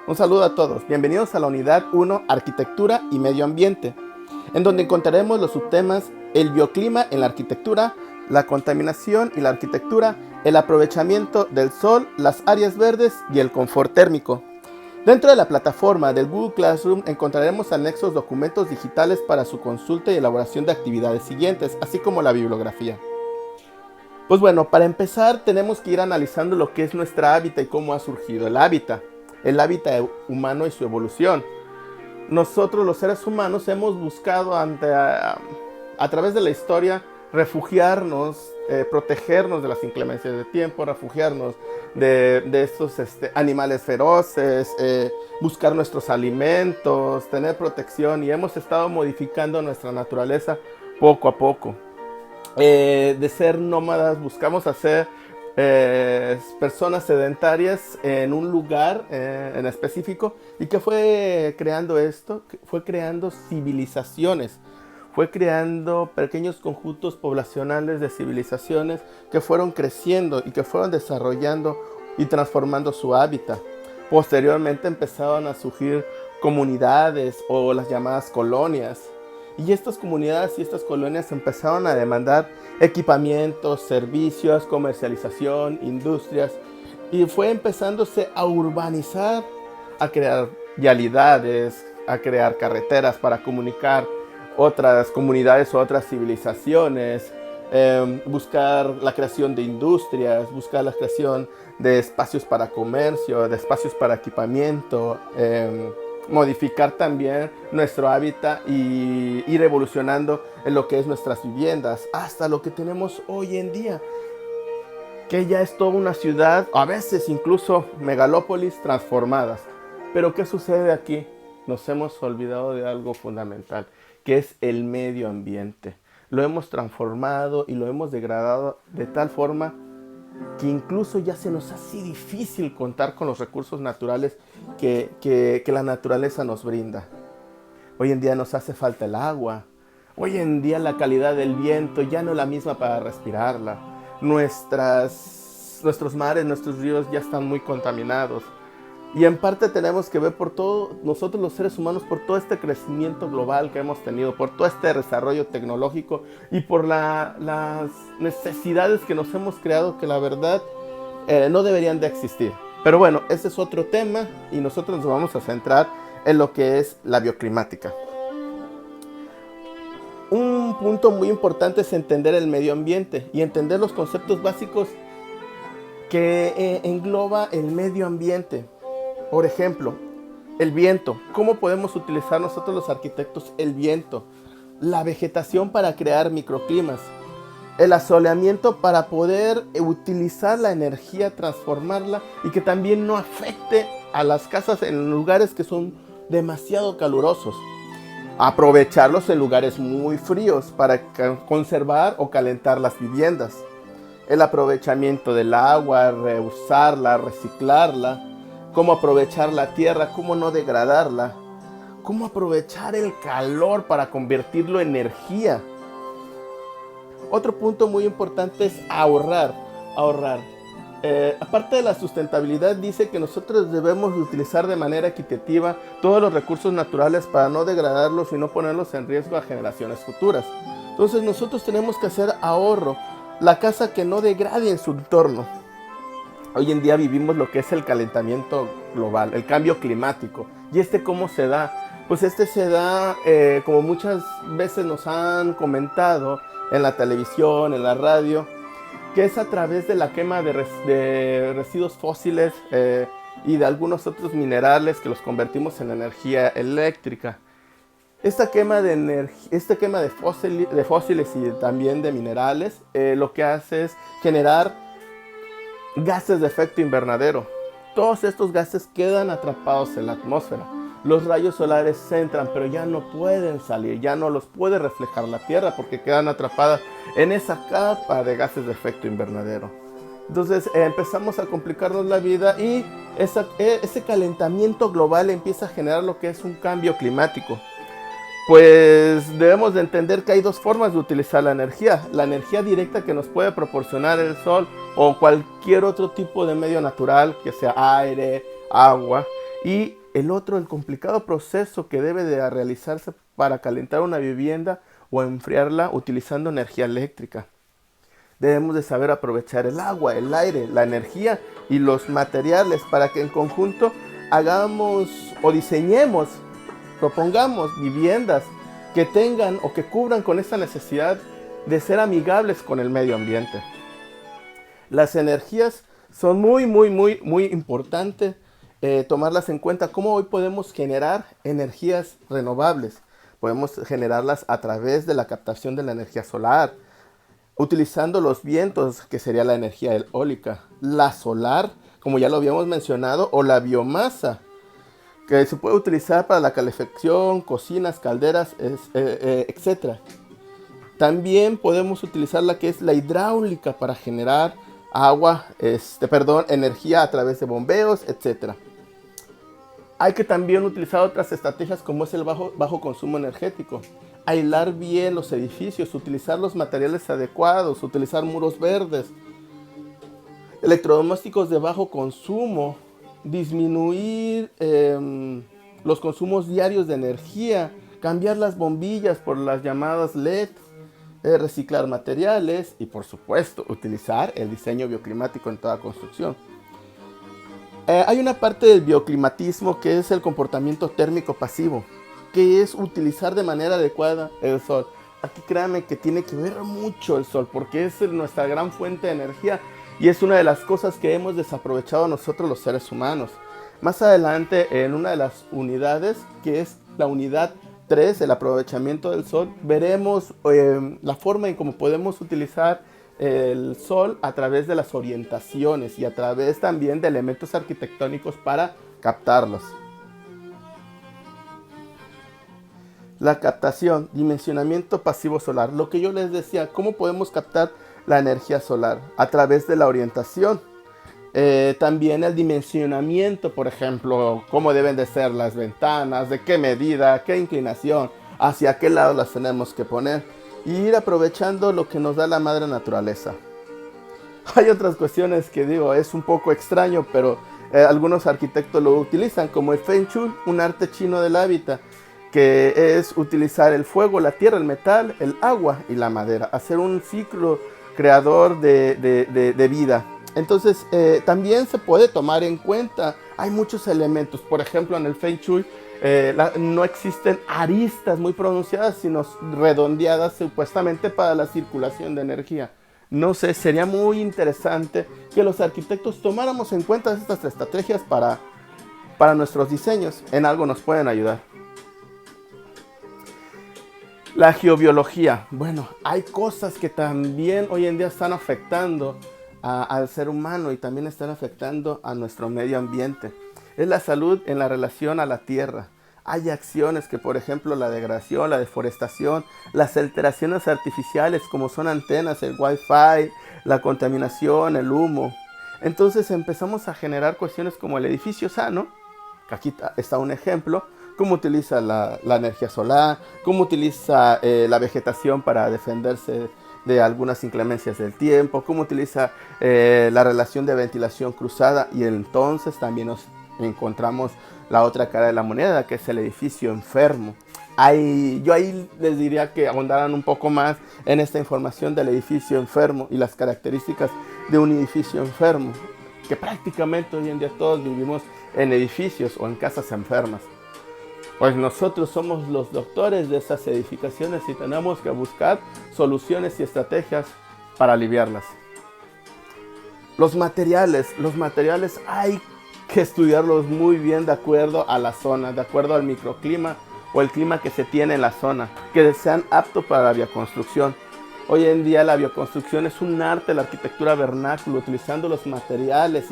Un saludo a todos, bienvenidos a la unidad 1, Arquitectura y Medio Ambiente, en donde encontraremos los subtemas el bioclima en la arquitectura, la contaminación y la arquitectura, el aprovechamiento del sol, las áreas verdes y el confort térmico. Dentro de la plataforma del Google Classroom encontraremos anexos documentos digitales para su consulta y elaboración de actividades siguientes, así como la bibliografía. Pues bueno, para empezar tenemos que ir analizando lo que es nuestra hábitat y cómo ha surgido el hábitat humano y su evolución. Nosotros los seres humanos hemos buscado a través de la historia refugiarnos, protegernos de las inclemencias de tiempo, refugiarnos de estos animales feroces, buscar nuestros alimentos, tener protección, y hemos estado modificando nuestra naturaleza poco a poco. De ser nómadas buscamos hacer personas sedentarias en un lugar en específico. ¿Y qué fue creando esto? Fue creando civilizaciones, fue creando pequeños conjuntos poblacionales de civilizaciones que fueron creciendo y que fueron desarrollando y transformando su hábitat. Posteriormente empezaron a surgir comunidades o las llamadas colonias. Y estas comunidades y estas colonias empezaron a demandar equipamientos, servicios, comercialización, industrias. Y fue empezándose a urbanizar, a crear vialidades, a crear carreteras para comunicar otras comunidades o otras civilizaciones. Buscar la creación de industrias, buscar la creación de espacios para comercio, de espacios para equipamiento. Modificar también nuestro hábitat y ir evolucionando en lo que es nuestras viviendas hasta lo que tenemos hoy en día, que ya es toda una ciudad, a veces incluso megalópolis transformadas. Pero ¿qué sucede aquí? Nos hemos olvidado de algo fundamental, que es el medio ambiente. Lo hemos transformado y lo hemos degradado de tal forma que incluso ya se nos hace difícil contar con los recursos naturales que la naturaleza nos brinda. Hoy en día nos hace falta el agua. Hoy en día la calidad del viento ya no es la misma para respirarla. Nuestros mares, nuestros ríos ya están muy contaminados. Y en parte tenemos que ver por todo, nosotros los seres humanos, por todo este crecimiento global que hemos tenido, por todo este desarrollo tecnológico y por las necesidades que nos hemos creado, que la verdad no deberían de existir. Pero bueno, ese es otro tema y nosotros nos vamos a centrar en lo que es la bioclimática. Un punto muy importante es entender el medio ambiente y entender los conceptos básicos que engloba el medio ambiente. Por ejemplo, el viento. ¿Cómo podemos utilizar nosotros los arquitectos el viento? La vegetación para crear microclimas. El asoleamiento para poder utilizar la energía, transformarla y que también no afecte a las casas en lugares que son demasiado calurosos. Aprovecharlos en lugares muy fríos para conservar o calentar las viviendas. El aprovechamiento del agua, reusarla, reciclarla. Cómo aprovechar la tierra, cómo no degradarla, cómo aprovechar el calor para convertirlo en energía. Otro punto muy importante es ahorrar. Aparte de la sustentabilidad, dice que nosotros debemos utilizar de manera equitativa todos los recursos naturales para no degradarlos y no ponerlos en riesgo a generaciones futuras. Entonces nosotros tenemos que hacer ahorro, la casa que no degrade en su entorno. Hoy en día vivimos lo que es el calentamiento global, el cambio climático. ¿Y cómo se da? Pues se da, como muchas veces nos han comentado en la televisión, en la radio, que es a través de la quema de residuos fósiles y de algunos otros minerales que los convertimos en energía eléctrica. Esta quema de fósiles y también de minerales lo que hace es generar gases de efecto invernadero. Todos estos gases quedan atrapados en la atmósfera. Los rayos solares entran, pero ya no pueden salir, ya no los puede reflejar la Tierra porque quedan atrapadas en esa capa de gases de efecto invernadero. Entonces empezamos a complicarnos la vida y ese calentamiento global empieza a generar lo que es un cambio climático. Pues debemos de entender que hay dos formas de utilizar la energía directa que nos puede proporcionar el sol o cualquier otro tipo de medio natural, que sea aire, agua, Y el otro, el complicado proceso que debe de realizarse para calentar una vivienda o enfriarla utilizando energía eléctrica. Debemos de saber aprovechar el agua, el aire, la energía y los materiales para que en conjunto hagamos o diseñemos, propongamos viviendas que tengan o que cubran con esta necesidad de ser amigables con el medio ambiente. Las energías son muy importantes tomarlas en cuenta. ¿Cómo hoy podemos generar energías renovables? Podemos generarlas a través de la captación de la energía solar, utilizando los vientos, que sería la energía eólica, la solar, como ya lo habíamos mencionado, o la biomasa, que se puede utilizar para la calefacción, cocinas, calderas, etc. También podemos utilizar la que es la hidráulica para generar energía a través de bombeos, etc. Hay que también utilizar otras estrategias como es el bajo consumo energético. Aislar bien los edificios, utilizar los materiales adecuados, utilizar muros verdes, electrodomésticos de bajo consumo, disminuir los consumos diarios de energía, cambiar las bombillas por las llamadas LED, reciclar materiales y por supuesto utilizar el diseño bioclimático en toda construcción. Hay una parte del bioclimatismo que es el comportamiento térmico pasivo, que es utilizar de manera adecuada el sol. Aquí créanme que tiene que ver mucho el sol, porque es nuestra gran fuente de energía y es una de las cosas que hemos desaprovechado nosotros los seres humanos. Más adelante, en una de las unidades, que es la unidad 3, el aprovechamiento del sol, veremos la forma en cómo podemos utilizar el sol a través de las orientaciones y a través también de elementos arquitectónicos para captarlos. La captación, dimensionamiento pasivo solar. Lo que yo les decía, ¿cómo podemos captar la energía solar? A través de la orientación. También el dimensionamiento, por ejemplo, cómo deben de ser las ventanas, de qué medida, qué inclinación, hacia qué lado las tenemos que poner. Y ir aprovechando lo que nos da la madre naturaleza. Hay otras cuestiones que digo, es un poco extraño, pero algunos arquitectos lo utilizan, como el Feng Shui, un arte chino del hábitat, que es utilizar el fuego, la tierra, el metal, el agua y la madera, hacer un ciclo creador de vida. Entonces también se puede tomar en cuenta, hay muchos elementos, por ejemplo en el Feng Shui no existen aristas muy pronunciadas, sino redondeadas supuestamente para la circulación de energía. No sé, sería muy interesante que los arquitectos tomáramos en cuenta estas estrategias para nuestros diseños, en algo nos pueden ayudar. La geobiología. Bueno, hay cosas que también hoy en día están afectando al ser humano y también están afectando a nuestro medio ambiente. Es la salud en la relación a la tierra. Hay acciones que, por ejemplo, la degradación, la deforestación, las alteraciones artificiales como son antenas, el wifi, la contaminación, el humo. Entonces empezamos a generar cuestiones como el edificio sano, que aquí está un ejemplo, cómo utiliza la energía solar, cómo utiliza la vegetación para defenderse de algunas inclemencias del tiempo, cómo utiliza la relación de ventilación cruzada, y entonces también nos encontramos la otra cara de la moneda, que es el edificio enfermo. Yo ahí les diría que ahondaran un poco más en esta información del edificio enfermo y las características de un edificio enfermo, que prácticamente hoy en día todos vivimos en edificios o en casas enfermas. Pues nosotros somos los doctores de esas edificaciones y tenemos que buscar soluciones y estrategias para aliviarlas. Los materiales hay que estudiarlos muy bien de acuerdo a la zona, de acuerdo al microclima o el clima que se tiene en la zona, que sean aptos para la bioconstrucción. Hoy en día la bioconstrucción es un arte, la arquitectura vernáculo, utilizando los materiales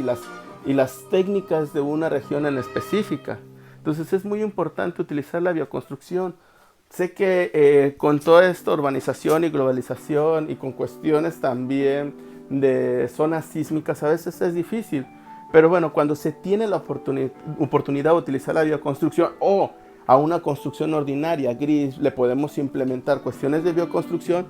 y las técnicas de una región en específica. Entonces es muy importante utilizar la bioconstrucción. Sé que con toda esta urbanización y globalización y con cuestiones también de zonas sísmicas a veces es difícil. Pero bueno, cuando se tiene la oportunidad de utilizar la bioconstrucción o a una construcción ordinaria, gris, le podemos implementar cuestiones de bioconstrucción,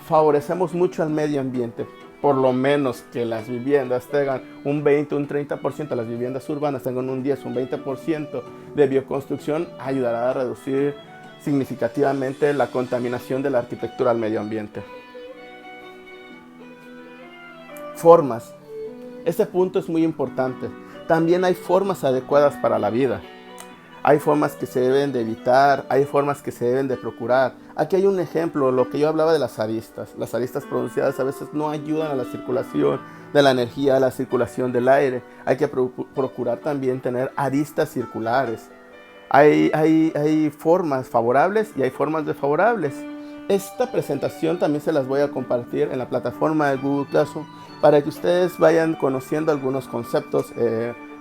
favorecemos mucho al medio ambiente. por lo menos que las viviendas tengan un 20, un 30%, las viviendas urbanas tengan un 10, un 20% de bioconstrucción, ayudará a reducir significativamente la contaminación de la arquitectura al medio ambiente. Formas. Este punto es muy importante. También hay formas adecuadas para la vida. Hay formas que se deben de evitar, hay formas que se deben de procurar. Aquí hay un ejemplo, lo que yo hablaba de las aristas. Las aristas pronunciadas a veces no ayudan a la circulación de la energía, a la circulación del aire. Hay que procurar también tener aristas circulares. Hay formas favorables y hay formas desfavorables. Esta presentación también se las voy a compartir en la plataforma de Google Classroom para que ustedes vayan conociendo algunos conceptos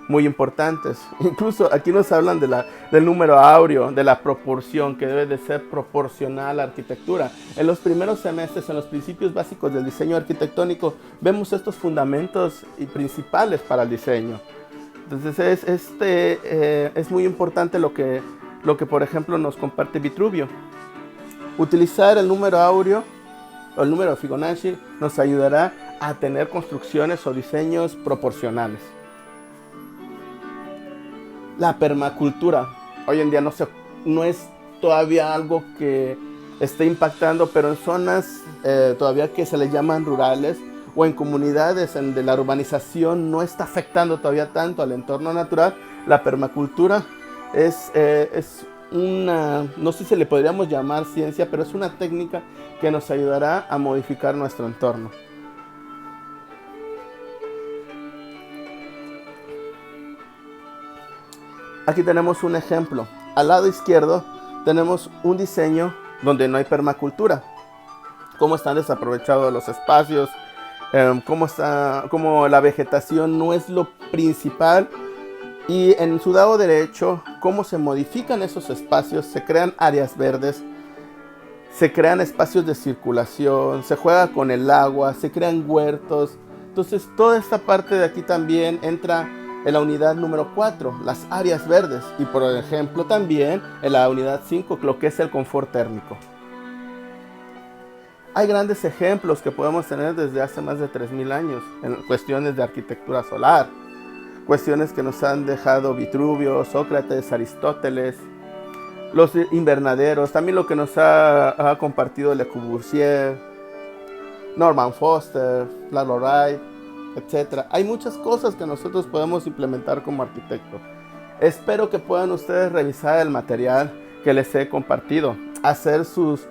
muy importantes. Incluso aquí nos hablan del número áureo, de la proporción, que debe de ser proporcional a la arquitectura. En los primeros semestres, en los principios básicos del diseño arquitectónico, vemos estos fundamentos y principales para el diseño. Entonces es muy importante lo que por ejemplo nos comparte Vitruvio. Utilizar el número áureo o el número de Fibonacci nos ayudará a tener construcciones o diseños proporcionales. La permacultura, hoy en día no es todavía algo que esté impactando, pero en zonas todavía que se le llaman rurales o en comunidades de la urbanización no está afectando todavía tanto al entorno natural. La permacultura es una, no sé si le podríamos llamar ciencia, pero es una técnica que nos ayudará a modificar nuestro entorno. Aquí tenemos un ejemplo. Al lado izquierdo tenemos un diseño donde no hay permacultura. Cómo están desaprovechados los espacios, cómo la vegetación no es lo principal. Y en su lado derecho, cómo se modifican esos espacios, se crean áreas verdes, se crean espacios de circulación, se juega con el agua, se crean huertos. Entonces toda esta parte de aquí también entra en la unidad número 4, las áreas verdes, y por ejemplo también en la unidad 5, lo que es el confort térmico. Hay grandes ejemplos que podemos tener desde hace más de 3000 años en cuestiones de arquitectura solar, cuestiones que nos han dejado Vitruvio, Sócrates, Aristóteles, los invernaderos, también lo que nos ha compartido Le Corbusier, Norman Foster, Lalo Wright, etc. Hay muchas cosas que nosotros podemos implementar como arquitectos. Espero que puedan ustedes revisar el material que les he compartido, hacer sus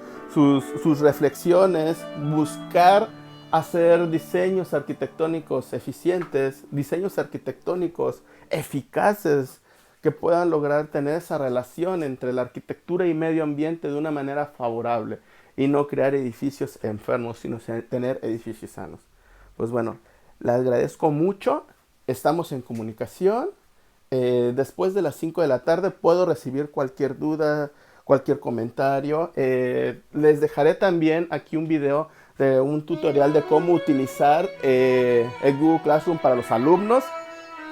reflexiones, buscar hacer diseños arquitectónicos eficientes, diseños arquitectónicos eficaces que puedan lograr tener esa relación entre la arquitectura y medio ambiente de una manera favorable y no crear edificios enfermos, sino tener edificios sanos. Pues bueno, les agradezco mucho, estamos en comunicación. Después de las 5 de la tarde puedo recibir cualquier duda, cualquier comentario. Les dejaré también aquí un video de un tutorial de cómo utilizar el Google Classroom para los alumnos.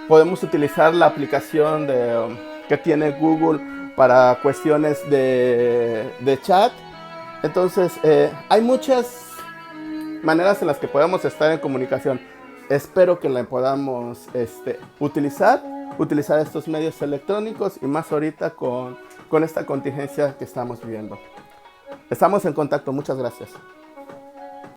Podemos utilizar la aplicación que tiene Google para cuestiones de chat. Entonces, hay muchas maneras en las que podemos estar en comunicación. Espero que la podamos utilizar estos medios electrónicos y más ahorita con esta contingencia que estamos viviendo. Estamos en contacto. Muchas gracias.